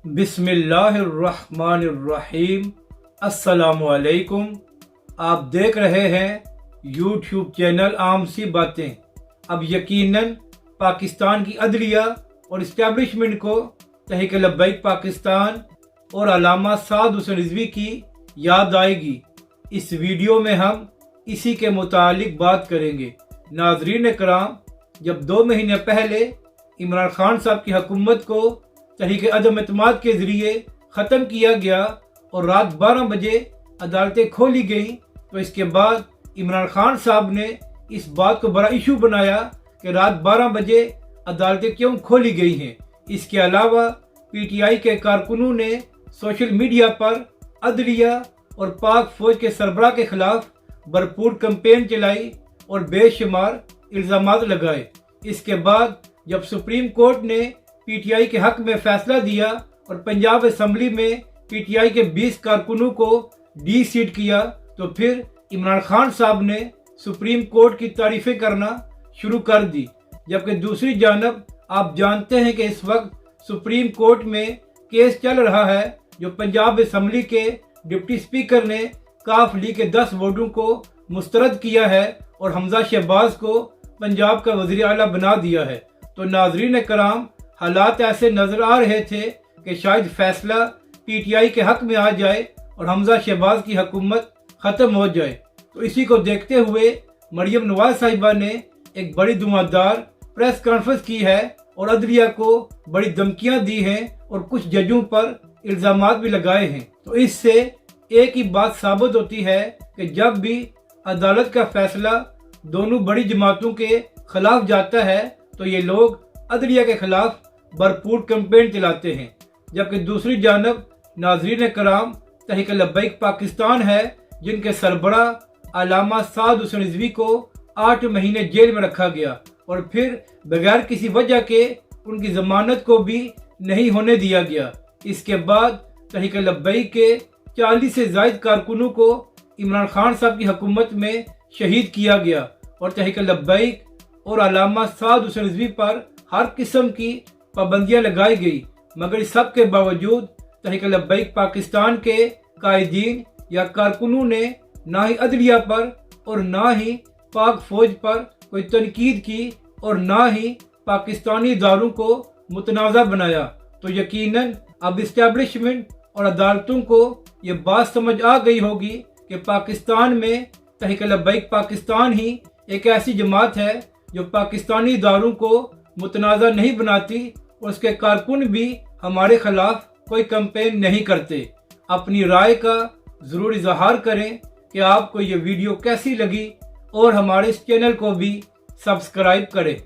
बिस्मिल्लाहिर्रहमानिर्रहीम। अस्सलामुअलैकुम। आप देख रहे हैं यूट्यूब चैनल आम सी बातें। अब यकीनन पाकिस्तान की अदलिया और इस्टेब्लिशमेंट को तहरीक लब्बैक पाकिस्तान और अल्लामा साद हुसैन रिजवी की याद आएगी। इस वीडियो में हम इसी के मुतालिक बात करेंगे। नाजरीन कराम, जब 2 महीने पहले इमरान खान साहब की हुकूमत को तहरीक अदम एतमाद के जरिए ख़त्म किया गया और रात 12 बजे अदालतें खोली गईं, तो इसके बाद इमरान खान साहब ने इस बात को बड़ा इशू बनाया कि रात 12 बजे अदालतें क्यों खोली गई हैं। इसके अलावा PTI के कारकुनों ने सोशल मीडिया पर अदलिया और पाक फौज के सरबराह के खिलाफ भरपूर कैंपेन चलाई और बेशुमार इल्ज़ामात लगाए। इसके बाद जब सुप्रीम कोर्ट ने PTI के हक में फैसला दिया और पंजाब असम्बली में PTI के 20 कारकुनों को डी-सीट किया, तो फिर इमरान खान साहब ने सुप्रीम कोर्ट की तारीफें करना शुरू कर दी। जबकि दूसरी जानब आप जानते हैं कि इस वक्त सुप्रीम कोर्ट में केस चल रहा है जो पंजाब असम्बली के डिप्टी स्पीकर ने काफ लीग के 10 वोटों को मुस्तरद किया है और हमजा शहबाज को पंजाब का वज़ीर आला बना दिया है। तो नाजरीन कराम, हालात ऐसे नजर आ रहे थे कि शायद फैसला PTI के हक में आ जाए और हमजा शहबाज की हुकूमत ख़त्म हो जाए। तो इसी को देखते हुए मरियम नवाज साहिबा ने एक बड़ी धुआंधार प्रेस कॉन्फ्रेंस की है और अदलिया को बड़ी धमकियां दी हैं और कुछ जजों पर इल्ज़ामात भी लगाए हैं। तो इससे एक ही बात साबित होती है कि जब भी अदालत का फैसला दोनों बड़ी जमातों के खिलाफ जाता है तो ये लोग अदलिया के खिलाफ भरपूर कैंपेन चलाते हैं। जबकि दूसरी जानब नाजरीन कराम, तहरीक लब्बैक पाकिस्तान है जिनके सरबराह अल्लामा साद हुसैन रिजवी को 8 महीने जेल में रखा गया और फिर बगैर किसी वजह के उनकी जमानत को भी नहीं होने दिया गया। इसके बाद तहरीक लब्बैक के 40 से ज़ायद कारकुनों को इमरान खान साहब की हुकूमत में शहीद किया गया और तहरीक लब्बैक और अल्लामा साद हुसैन रिजवी पर हर किस्म की पाबंदियां लगाई गई। मगर इस सब के बावजूद तहरीक लब्बैक पाकिस्तान के कायदीन या कारकुनों ने ना ही अदलिया पर और ना ही पाक फौज पर कोई तनकीद की और ना ही पाकिस्तानी इदारों को मुतनाज़ा बनाया। तो यकीनन अब इस्टेब्लिशमेंट और अदालतों को ये बात समझ आ गई होगी कि पाकिस्तान में तहरीक लब्बैक पाकिस्तान ही एक ऐसी जमात है जो पाकिस्तानी इदारों को मुतनाज़ा नहीं बनाती और उसके कारकुन भी हमारे खिलाफ कोई कैंपेन नहीं करते। अपनी राय का ज़रूर इजहार करें कि आपको ये वीडियो कैसी लगी और हमारे इस चैनल को भी सब्सक्राइब करें।